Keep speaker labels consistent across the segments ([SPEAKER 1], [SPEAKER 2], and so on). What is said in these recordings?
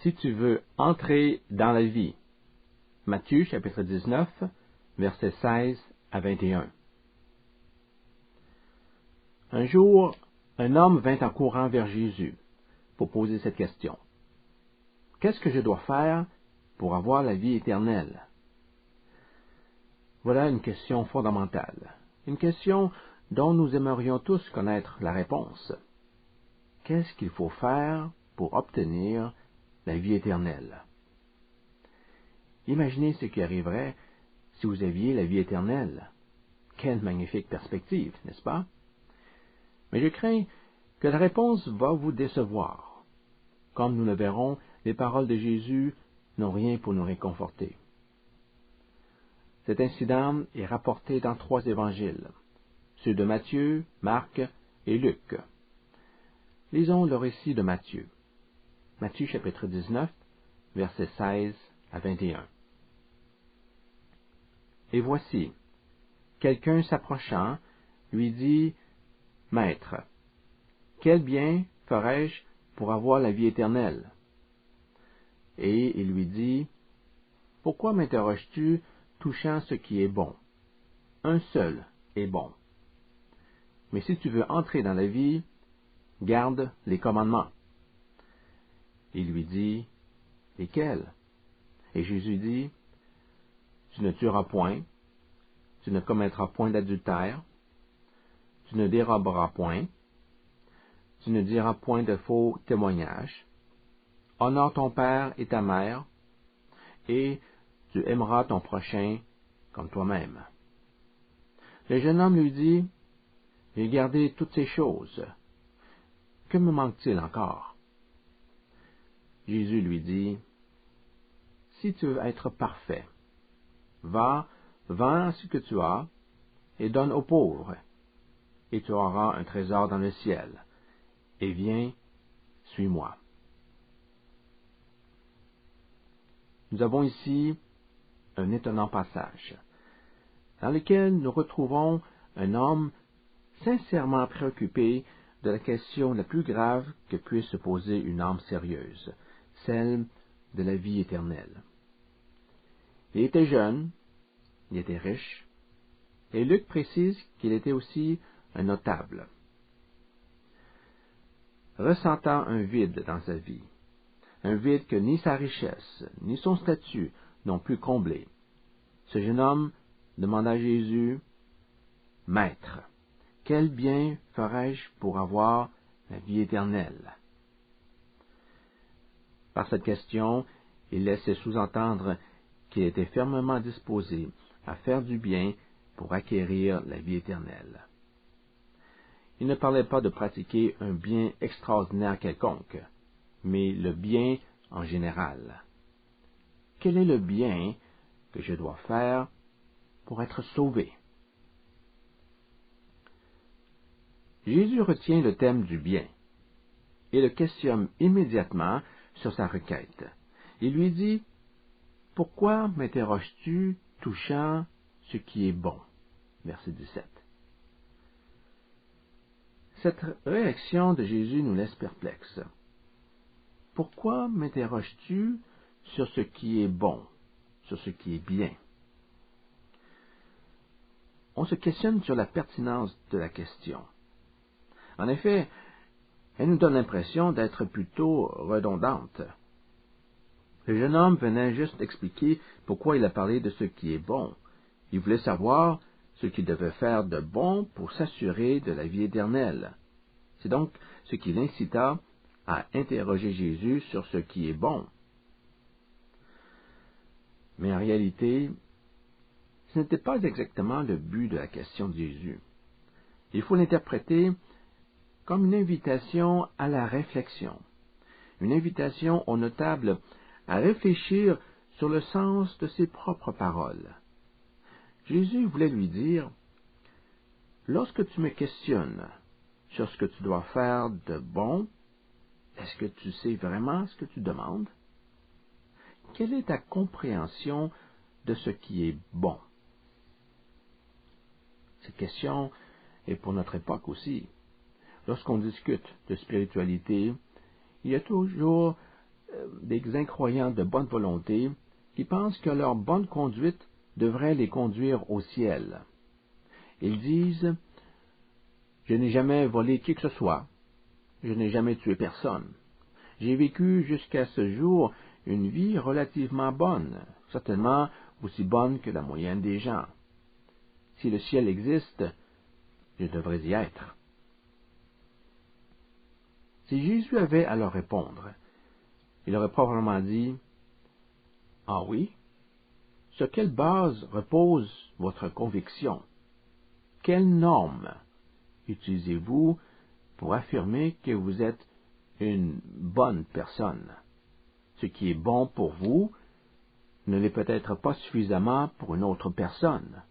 [SPEAKER 1] si tu veux entrer dans la vie. Matthieu chapitre 19, versets 16 à 21. Un jour, un homme vint en courant vers Jésus pour poser cette question. Qu'est-ce que je dois faire pour avoir la vie éternelle? Voilà une question fondamentale, une question dont nous aimerions tous connaître la réponse. Qu'est-ce qu'il faut faire pour obtenir la vie éternelle? Imaginez ce qui arriverait si vous aviez la vie éternelle. Quelle magnifique perspective, n'est-ce pas? Mais je crains que la réponse va vous décevoir. Comme nous le verrons, les paroles de Jésus n'ont rien pour nous réconforter. Cet incident est rapporté dans 3 évangiles, ceux de Matthieu, Marc et Luc. Lisons le récit de Matthieu. Matthieu chapitre 19, versets 16 à 21. Et voici, quelqu'un s'approchant, lui dit, « Maître, quel bien ferai-je pour avoir la vie éternelle? » Et il lui dit, « Pourquoi m'interroges-tu touchant ce qui est bon? Un seul est bon. Mais si tu veux entrer dans la vie, garde les commandements. » Il lui dit, « Lesquels? » Et Jésus dit, « Tu ne tueras point, tu ne commettras point d'adultère, tu ne déroberas point, tu ne diras point de faux témoignages, honore ton père et ta mère, et tu aimeras ton prochain comme toi-même. » Le jeune homme lui dit, « J'ai gardé toutes ces choses. Que me manque-t-il encore? » Jésus lui dit, « Si tu veux être parfait, va, vends ce que tu as, et donne aux pauvres, et tu auras un trésor dans le ciel, et viens, suis-moi. » Nous avons ici un étonnant passage, dans lequel nous retrouvons un homme sincèrement préoccupé de la question la plus grave que puisse se poser une âme sérieuse, celle de la vie éternelle. Il était jeune, il était riche, et Luc précise qu'il était aussi un notable. Ressentant un vide dans sa vie, un vide que ni sa richesse, ni son statut n'ont pu combler, ce jeune homme demanda à Jésus, « Maître, quel bien ferai-je pour avoir la vie éternelle? » Par cette question, il laissait sous-entendre qu'il était fermement disposé à faire du bien pour acquérir la vie éternelle. Il ne parlait pas de pratiquer un bien extraordinaire quelconque, mais le bien en général. Quel est le bien que je dois faire pour être sauvé? Jésus retient le thème du bien et le questionne immédiatement sur sa requête. Il lui dit, « Pourquoi m'interroges-tu touchant ce qui est bon? » Verset 17. Cette réaction de Jésus nous laisse perplexes. Pourquoi m'interroges-tu sur ce qui est bon, sur ce qui est bien? On se questionne sur la pertinence de la question. En effet, elle nous donne l'impression d'être plutôt redondante. Le jeune homme venait juste expliquer pourquoi il a parlé de ce qui est bon. Il voulait savoir ce qu'il devait faire de bon pour s'assurer de la vie éternelle. C'est donc ce qui l'incita à interroger Jésus sur ce qui est bon. Mais en réalité, ce n'était pas exactement le but de la question de Jésus. Il faut l'interpréter comme une invitation à la réflexion, une invitation au notable à réfléchir sur le sens de ses propres paroles. Jésus voulait lui dire, « Lorsque tu me questionnes sur ce que tu dois faire de bon, est-ce que tu sais vraiment ce que tu demandes? Quelle est ta compréhension de ce qui est bon? » Cette question est pour notre époque aussi. Lorsqu'on discute de spiritualité, il y a toujours des incroyants de bonne volonté qui pensent que leur bonne conduite devrait les conduire au ciel. Ils disent « Je n'ai jamais volé qui que ce soit. Je n'ai jamais tué personne. J'ai vécu jusqu'à ce jour une vie relativement bonne, certainement aussi bonne que la moyenne des gens. Si le ciel existe, je devrais y être. » Si Jésus avait à leur répondre, il aurait probablement dit « Ah oui? Sur quelle base repose votre conviction? Quelles normes utilisez-vous pour affirmer que vous êtes une bonne personne? Ce qui est bon pour vous ne l'est peut-être pas suffisamment pour une autre personne.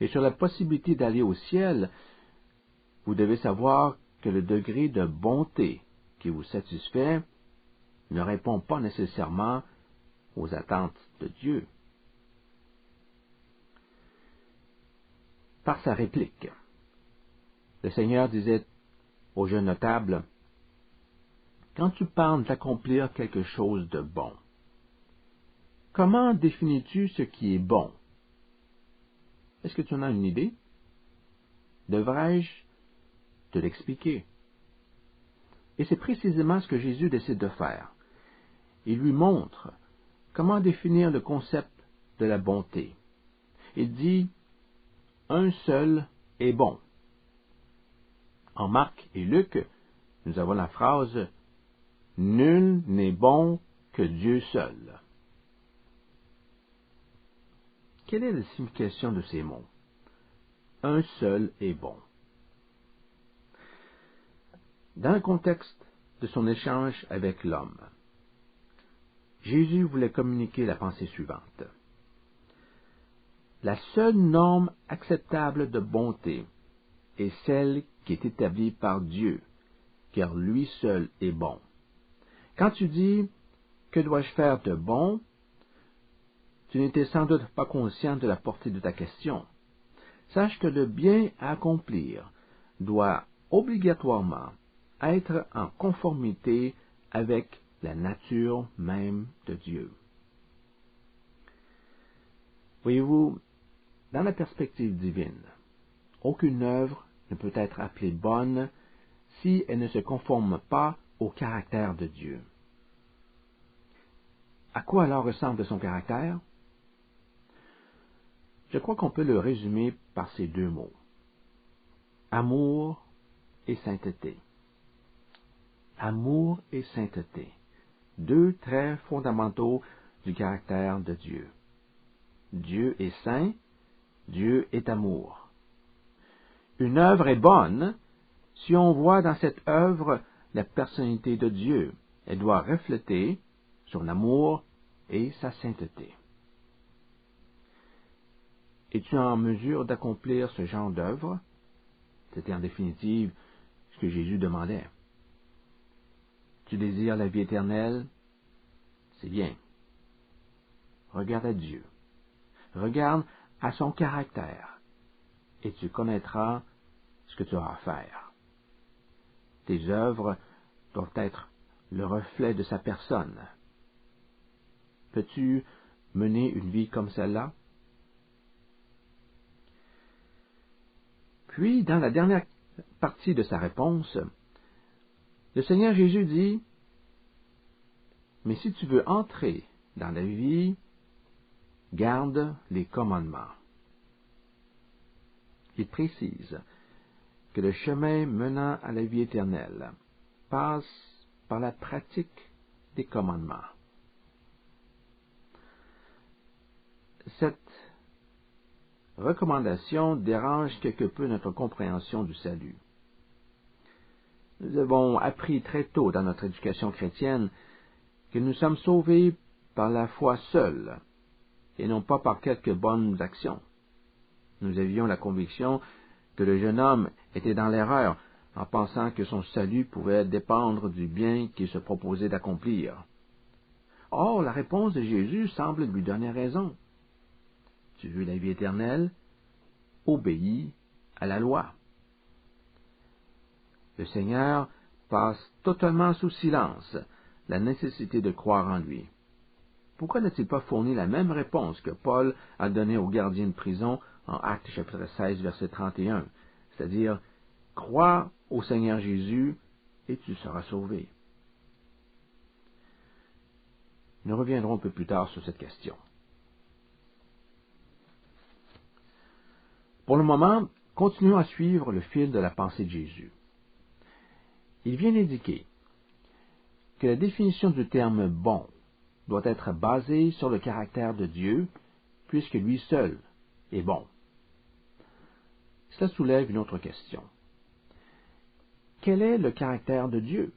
[SPEAKER 1] Et sur la possibilité d'aller au ciel, vous devez savoir que le degré de bonté qui vous satisfait ne répond pas nécessairement aux attentes de Dieu. Par sa réplique, le Seigneur disait au jeune notable, « Quand tu parles d'accomplir quelque chose de bon, comment définis-tu ce qui est bon? Est-ce que tu en as une idée? Devrais-je te l'expliquer? » Et c'est précisément ce que Jésus décide de faire. Il lui montre comment définir le concept de la bonté. Il dit « Un seul est bon ». En Marc et Luc, nous avons la phrase « Nul n'est bon que Dieu seul ». Quelle est la signification de ces mots? Un seul est bon. Dans le contexte de son échange avec l'homme, Jésus voulait communiquer la pensée suivante. La seule norme acceptable de bonté est celle qui est établie par Dieu, car lui seul est bon. Quand tu dis « Que dois-je faire de bon ?» tu n'étais sans doute pas conscient de la portée de ta question. Sache que le bien à accomplir doit obligatoirement être en conformité avec la nature même de Dieu. Voyez-vous, dans la perspective divine, aucune œuvre ne peut être appelée bonne si elle ne se conforme pas au caractère de Dieu. À quoi alors ressemble son caractère? Je crois qu'on peut le résumer par ces deux mots. Amour et sainteté. Amour et sainteté. Deux traits fondamentaux du caractère de Dieu. Dieu est saint, Dieu est amour. Une œuvre est bonne si on voit dans cette œuvre la personnalité de Dieu. Elle doit refléter son amour et sa sainteté. Es-tu en mesure d'accomplir ce genre d'œuvre? C'était en définitive ce que Jésus demandait. Tu désires la vie éternelle? C'est bien. Regarde à Dieu. Regarde à son caractère, et tu connaîtras ce que tu auras à faire. Tes œuvres doivent être le reflet de sa personne. Peux-tu mener une vie comme celle-là? Puis, dans la dernière partie de sa réponse, le Seigneur Jésus dit, « Mais si tu veux entrer dans la vie, garde les commandements. » Il précise que le chemin menant à la vie éternelle passe par la pratique des commandements. Cette recommandation dérange quelque peu notre compréhension du salut. Nous avons appris très tôt dans notre éducation chrétienne que nous sommes sauvés par la foi seule et non pas par quelques bonnes actions. Nous avions la conviction que le jeune homme était dans l'erreur en pensant que son salut pouvait dépendre du bien qu'il se proposait d'accomplir. Or, la réponse de Jésus semble lui donner raison. Tu veux la vie éternelle? Obéis à la loi. Le Seigneur passe totalement sous silence la nécessité de croire en lui. Pourquoi n'a-t-il pas fourni la même réponse que Paul a donnée aux gardiens de prison en Actes chapitre 16, verset 31, c'est-à-dire « Crois au Seigneur Jésus et tu seras sauvé ». Nous reviendrons un peu plus tard sur cette question. Pour le moment, continuons à suivre le fil de la pensée de Jésus. Il vient d'indiquer que la définition du terme « bon » doit être basée sur le caractère de Dieu, puisque lui seul est bon. Cela soulève une autre question. Quel est le caractère de Dieu?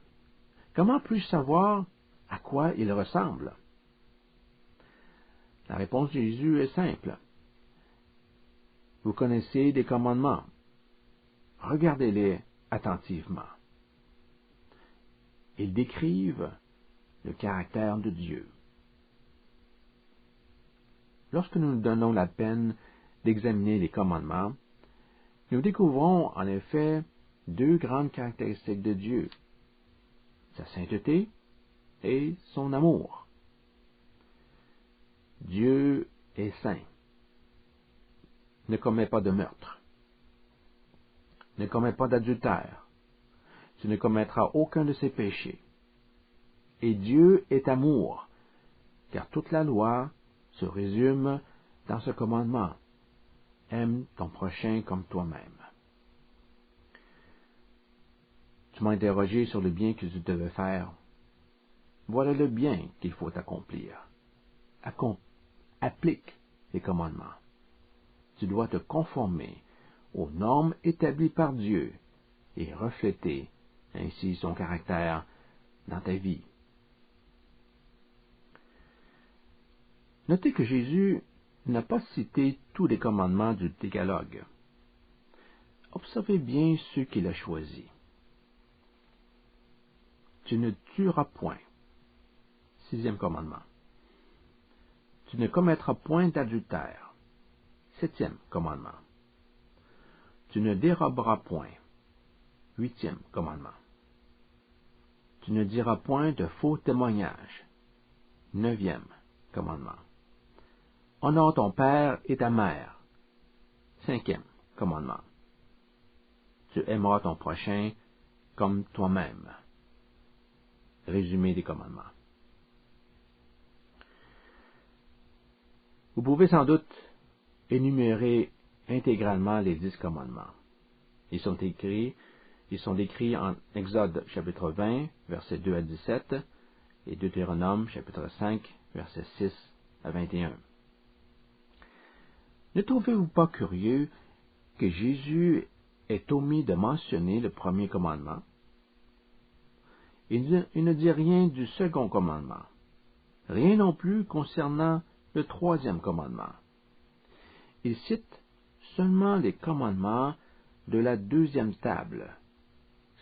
[SPEAKER 1] Comment puis-je savoir à quoi il ressemble? La réponse de Jésus est simple. Vous connaissez des commandements. Regardez-les attentivement. Ils décrivent le caractère de Dieu. Lorsque nous nous donnons la peine d'examiner les commandements, nous découvrons en effet deux grandes caractéristiques de Dieu, sa sainteté et son amour. Dieu est saint. Ne commet pas de meurtre. Ne commet pas d'adultère. Tu ne commettras aucun de ses péchés. Et Dieu est amour, car toute la loi se résume dans ce commandement. Aime ton prochain comme toi-même. Tu m'as interrogé sur le bien que tu devais faire. Voilà le bien qu'il faut accomplir. Applique les commandements. Tu dois te conformer aux normes établies par Dieu et refléter ainsi son caractère dans ta vie. Notez que Jésus n'a pas cité tous les commandements du Décalogue. Observez bien ceux qu'il a choisis. Tu ne tueras point. 6e commandement. Tu ne commettras point d'adultère. 7e commandement. Tu ne déroberas point. 8e commandement. Tu ne diras point de faux témoignages. 9e commandement. Honore ton père et ta mère. 5e commandement. Tu aimeras ton prochain comme toi-même. Résumé des commandements. Vous pouvez sans doute énumérer intégralement les 10 commandements. Ils sont décrits en Exode chapitre 20, versets 2 à 17, et Deutéronome chapitre 5, versets 6 à 21. Ne trouvez-vous pas curieux que Jésus ait omis de mentionner le premier commandement? Il ne dit rien du second commandement, rien non plus concernant le 3e commandement. Il cite seulement les commandements de la 2e table,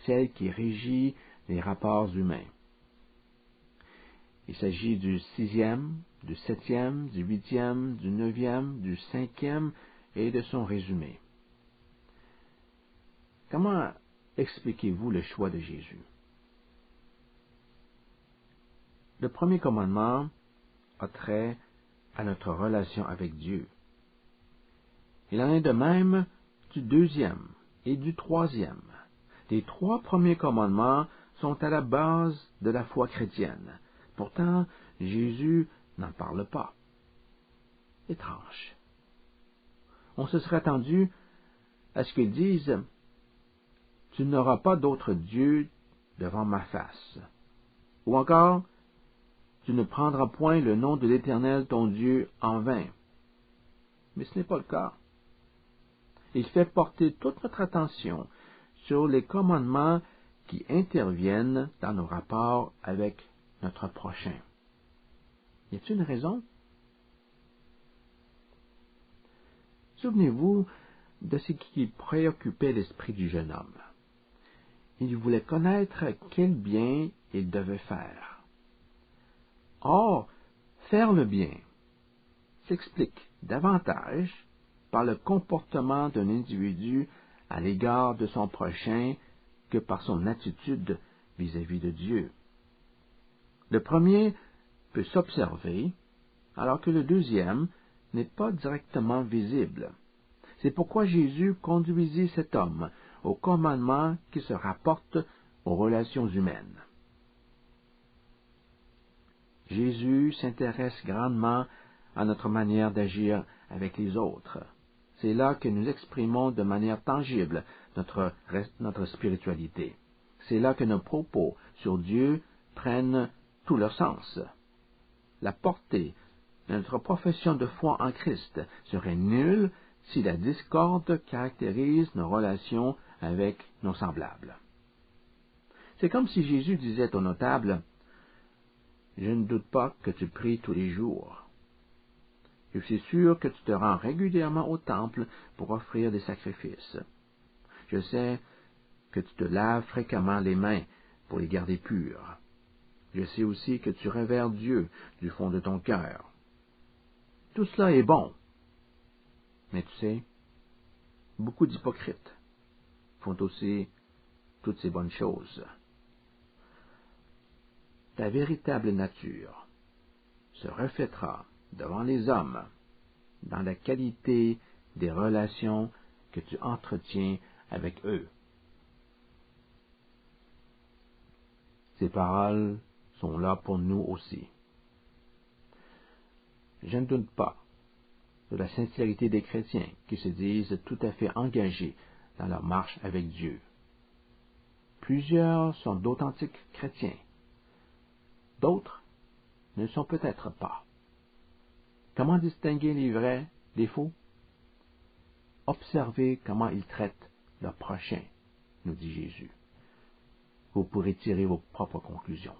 [SPEAKER 1] celle qui régit les rapports humains. Il s'agit du 6e, du 7e, du 8e, du 9e, du 5e et de son résumé. Comment expliquez-vous le choix de Jésus? Le premier commandement a trait à notre relation avec Dieu. Il en est de même du 2e et du 3e. Les 3 premiers commandements sont à la base de la foi chrétienne. Pourtant, Jésus n'en parle pas. Étrange. On se serait attendu à ce qu'il dise « Tu n'auras pas d'autre Dieu devant ma face » ou encore « Tu ne prendras point le nom de l'Éternel ton Dieu en vain ». Mais ce n'est pas le cas. Il fait porter toute notre attention sur les commandements qui interviennent dans nos rapports avec notre prochain. Y a-t-il une raison? Souvenez-vous de ce qui préoccupait l'esprit du jeune homme. Il voulait connaître quel bien il devait faire. Or, faire le bien s'explique davantage par le comportement d'un individu à l'égard de son prochain que par son attitude vis-à-vis de Dieu. Le premier peut s'observer, alors que le deuxième n'est pas directement visible. C'est pourquoi Jésus conduisit cet homme au commandement qui se rapporte aux relations humaines. Jésus s'intéresse grandement à notre manière d'agir avec les autres. C'est là que nous exprimons de manière tangible notre spiritualité. C'est là que nos propos sur Dieu prennent tout leur sens. La portée de notre profession de foi en Christ serait nulle si la discorde caractérise nos relations avec nos semblables. C'est comme si Jésus disait au notable, « Je ne doute pas que tu pries tous les jours. Je suis sûr que tu te rends régulièrement au temple pour offrir des sacrifices. Je sais que tu te laves fréquemment les mains pour les garder pures. Je sais aussi que tu révères Dieu du fond de ton cœur. Tout cela est bon. Mais tu sais, beaucoup d'hypocrites font aussi toutes ces bonnes choses. Ta véritable nature se reflètera devant les hommes dans la qualité des relations que tu entretiens avec eux. » Ces paroles sont là pour nous aussi. Je ne doute pas de la sincérité des chrétiens qui se disent tout à fait engagés dans leur marche avec Dieu. Plusieurs sont d'authentiques chrétiens. D'autres ne le sont peut-être pas. Comment distinguer les vrais des faux? Observez comment ils traitent leur prochain, nous dit Jésus. Vous pourrez tirer vos propres conclusions.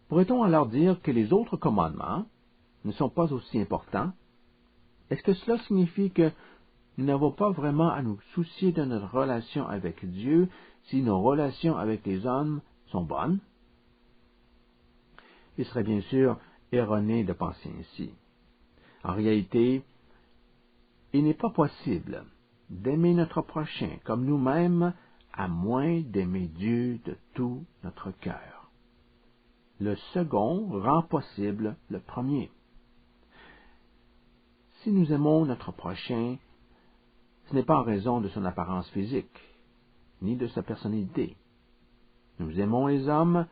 [SPEAKER 1] Pourrait-on alors dire que les autres commandements ne sont pas aussi importants? Est-ce que cela signifie que nous n'avons pas vraiment à nous soucier de notre relation avec Dieu si nos relations avec les hommes sont bonnes? Il serait bien sûr erroné de penser ainsi. En réalité, il n'est pas possible d'aimer notre prochain comme nous-mêmes à moins d'aimer Dieu de tout notre cœur. Le second rend possible le premier. Si nous aimons notre prochain, ce n'est pas en raison de son apparence physique, ni de sa personnalité. Nous aimons les hommes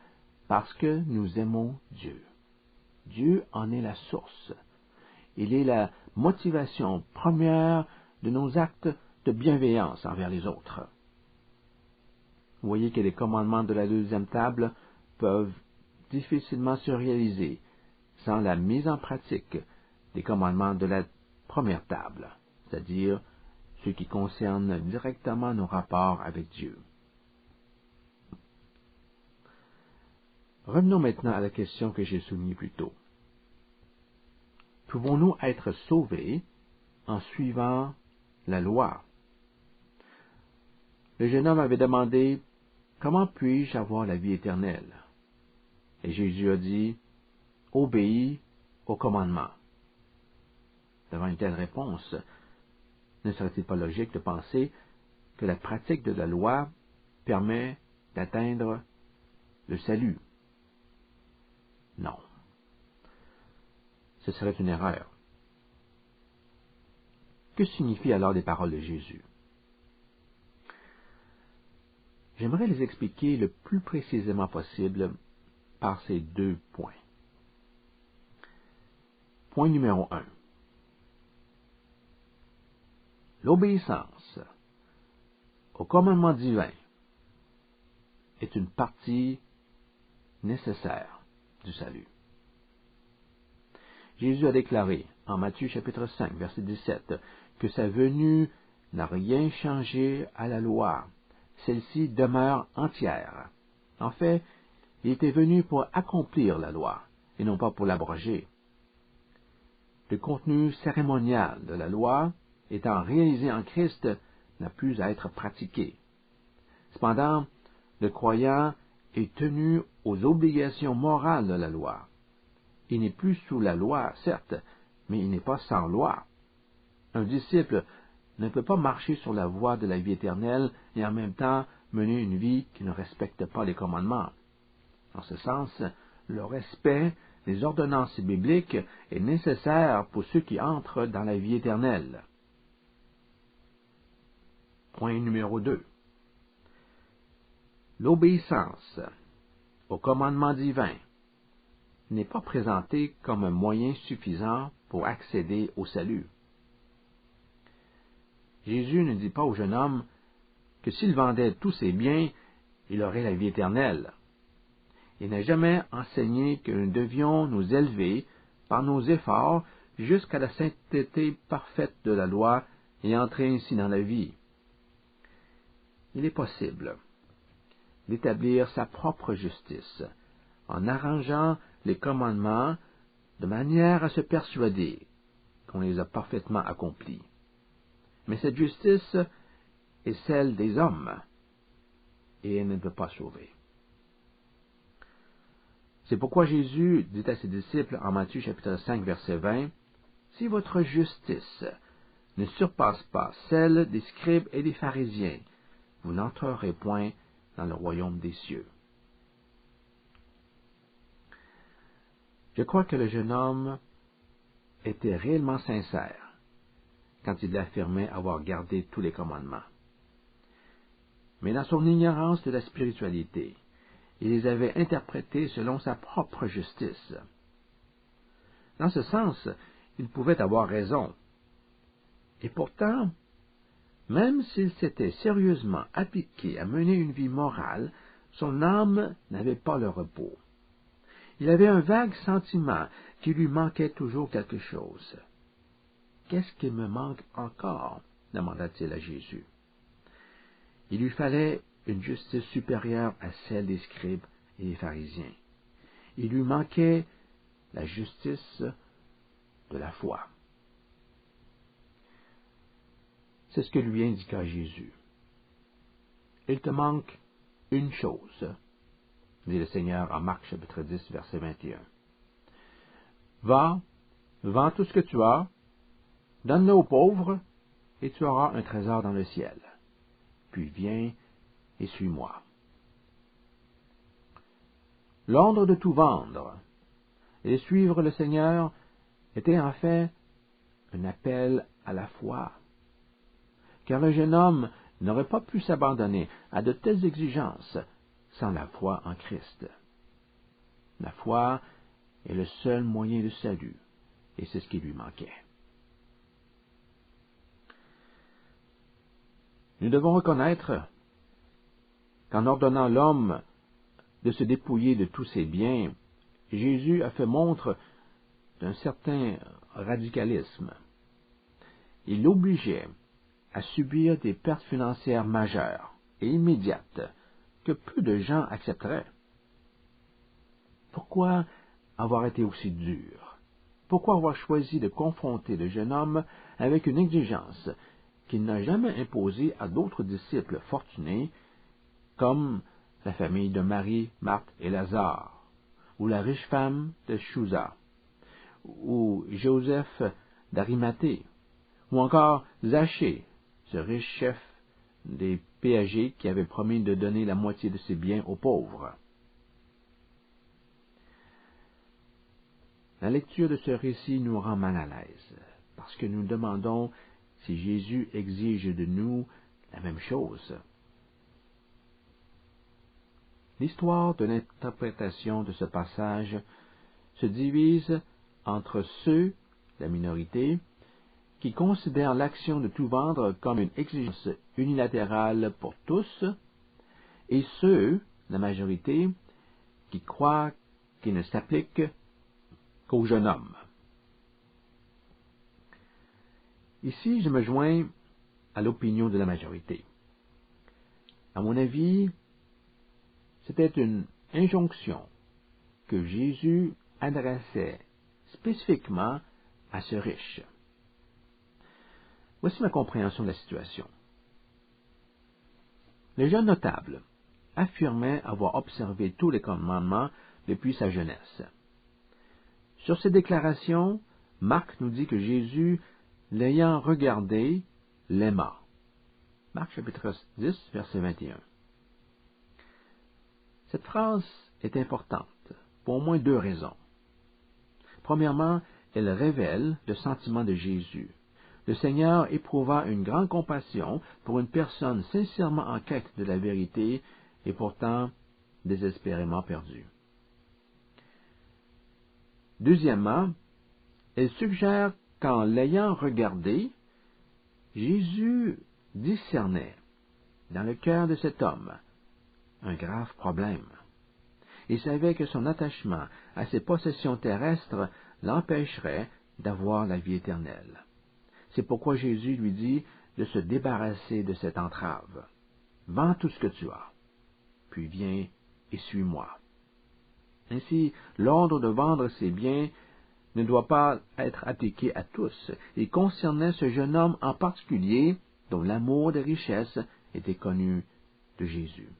[SPEAKER 1] parce que nous aimons Dieu. Dieu en est la source. Il est la motivation première de nos actes de bienveillance envers les autres. Vous voyez que les commandements de la deuxième table peuvent difficilement se réaliser sans la mise en pratique des commandements de la première table, c'est-à-dire ceux qui concernent directement nos rapports avec Dieu. Revenons maintenant à la question que j'ai soulignée plus tôt. Pouvons-nous être sauvés en suivant la loi? Le jeune homme avait demandé, « Comment puis-je avoir la vie éternelle? » Et Jésus a dit, « Obéis au commandement. » Devant une telle réponse, ne serait-il pas logique de penser que la pratique de la loi permet d'atteindre le salut? Non. Ce serait une erreur. Que signifient alors les paroles de Jésus? J'aimerais les expliquer le plus précisément possible par ces 2 points. Point numéro 1. L'obéissance au commandement divin est une partie nécessaire du salut. Jésus a déclaré en Matthieu chapitre 5, verset 17, que sa venue n'a rien changé à la loi. Celle-ci demeure entière. En fait, il était venu pour accomplir la loi, et non pas pour l'abroger. Le contenu cérémonial de la loi, étant réalisé en Christ, n'a plus à être pratiqué. Cependant, le croyant est tenu aux obligations morales de la loi. Il n'est plus sous la loi, certes, mais il n'est pas sans loi. Un disciple ne peut pas marcher sur la voie de la vie éternelle et en même temps mener une vie qui ne respecte pas les commandements. En ce sens, le respect des ordonnances bibliques est nécessaire pour ceux qui entrent dans la vie éternelle. Point numéro 2. L'obéissance au commandement divin n'est pas présentée comme un moyen suffisant pour accéder au salut. Jésus ne dit pas au jeune homme que s'il vendait tous ses biens, il aurait la vie éternelle. Il n'a jamais enseigné que nous devions nous élever par nos efforts jusqu'à la sainteté parfaite de la loi et entrer ainsi dans la vie. Il est possible d'établir sa propre justice en arrangeant les commandements de manière à se persuader qu'on les a parfaitement accomplis. Mais cette justice est celle des hommes et elle ne peut pas sauver. C'est pourquoi Jésus dit à ses disciples en Matthieu chapitre 5 verset 20, « Si votre justice ne surpasse pas celle des scribes et des pharisiens, vous n'entrerez point dans le royaume des cieux. » Je crois que le jeune homme était réellement sincère quand il affirmait avoir gardé tous les commandements. Mais dans son ignorance de la spiritualité, il les avait interprétés selon sa propre justice. Dans ce sens, il pouvait avoir raison. Et pourtant, même s'il s'était sérieusement appliqué à mener une vie morale, son âme n'avait pas le repos. Il avait un vague sentiment qu'il lui manquait toujours quelque chose. « Qu'est-ce qui me manque encore ?» demanda-t-il à Jésus. Il lui fallait une justice supérieure à celle des scribes et des pharisiens. Il lui manquait la justice de la foi. C'est ce que lui indiqua Jésus. « Il te manque une chose, » dit le Seigneur en Marc chapitre 10, verset 21. « Va, vends tout ce que tu as, donne-le aux pauvres, et tu auras un trésor dans le ciel. Puis viens et suis-moi. » L'ordre de tout vendre et de suivre le Seigneur était en fait un appel à la foi, car le jeune homme n'aurait pas pu s'abandonner à de telles exigences sans la foi en Christ. La foi est le seul moyen de salut, et c'est ce qui lui manquait. Nous devons reconnaître qu'en ordonnant l'homme de se dépouiller de tous ses biens, Jésus a fait montre d'un certain radicalisme. Il l'obligeait à subir des pertes financières majeures et immédiates que peu de gens accepteraient. Pourquoi avoir été aussi dur? Pourquoi avoir choisi de confronter le jeune homme avec une exigence qu'il n'a jamais imposée à d'autres disciples fortunés, comme la famille de Marie, Marthe et Lazare, ou la riche femme de Chuza, ou Joseph d'Arimathée, ou encore Zachée, ce riche chef des péagers qui avait promis de donner la moitié de ses biens aux pauvres. La lecture de ce récit nous rend mal à l'aise, parce que nous demandons si Jésus exige de nous la même chose. L'histoire de l'interprétation de ce passage se divise entre ceux, la minorité, qui considèrent l'action de tout vendre comme une exigence unilatérale pour tous, et ceux, la majorité, qui croient qu'il ne s'applique qu'au jeune homme. Ici, je me joins à l'opinion de la majorité. À mon avis, c'était une injonction que Jésus adressait spécifiquement à ce riche. Voici ma compréhension de la situation. Le jeune notable affirmait avoir observé tous les commandements depuis sa jeunesse. Sur ces déclarations, Marc nous dit que Jésus, l'ayant regardé, l'aima. Marc chapitre 10, verset 21. Cette phrase est importante pour au moins 2 raisons. Premièrement, elle révèle le sentiment de Jésus. Le Seigneur éprouva une grande compassion pour une personne sincèrement en quête de la vérité et pourtant désespérément perdue. Deuxièmement, elle suggère qu'en l'ayant regardé, Jésus discernait dans le cœur de cet homme un grave problème. Il savait que son attachement à ses possessions terrestres l'empêcherait d'avoir la vie éternelle. C'est pourquoi Jésus lui dit de se débarrasser de cette entrave. Vends tout ce que tu as, puis viens et suis-moi. Ainsi, l'ordre de vendre ses biens ne doit pas être appliqué à tous. Il concernait ce jeune homme en particulier dont l'amour des richesses était connu de Jésus.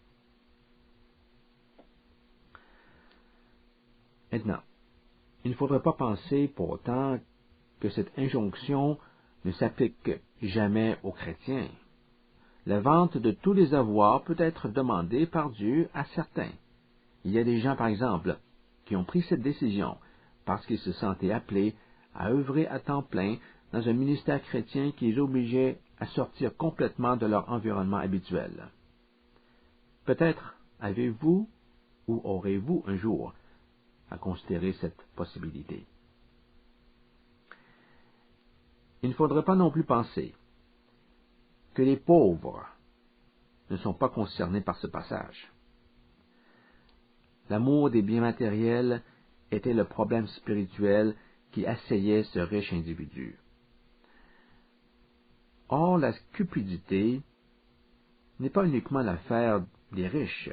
[SPEAKER 1] Maintenant, il ne faudrait pas penser pour autant que cette injonction ne s'applique jamais aux chrétiens. La vente de tous les avoirs peut être demandée par Dieu à certains. Il y a des gens, par exemple, qui ont pris cette décision parce qu'ils se sentaient appelés à œuvrer à temps plein dans un ministère chrétien qui les obligeait à sortir complètement de leur environnement habituel. Peut-être avez-vous ou aurez-vous un jour à considérer cette possibilité. Il ne faudrait pas non plus penser que les pauvres ne sont pas concernés par ce passage. L'amour des biens matériels était le problème spirituel qui assaillait ce riche individu. Or, la cupidité n'est pas uniquement l'affaire des riches.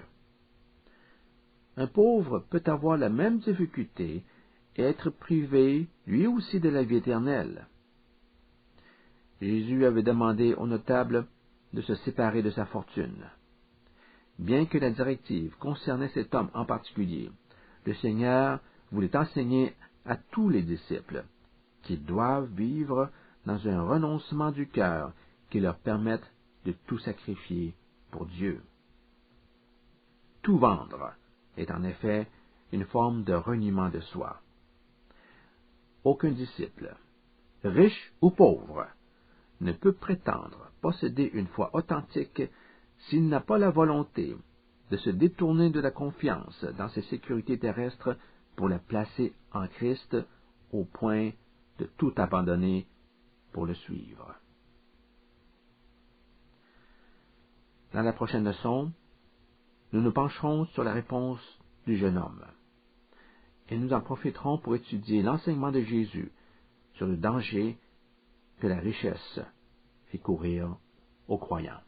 [SPEAKER 1] Un pauvre peut avoir la même difficulté et être privé, lui aussi, de la vie éternelle. Jésus avait demandé aux notables de se séparer de sa fortune. Bien que la directive concernait cet homme en particulier, le Seigneur voulait enseigner à tous les disciples qu'ils doivent vivre dans un renoncement du cœur qui leur permette de tout sacrifier pour Dieu. Tout vendre est en effet une forme de reniement de soi. Aucun disciple, riche ou pauvre, ne peut prétendre posséder une foi authentique s'il n'a pas la volonté de se détourner de la confiance dans ses sécurités terrestres pour la placer en Christ au point de tout abandonner pour le suivre. Dans la prochaine leçon, nous nous pencherons sur la réponse du jeune homme et nous en profiterons pour étudier l'enseignement de Jésus sur le danger que la richesse fait courir aux croyants.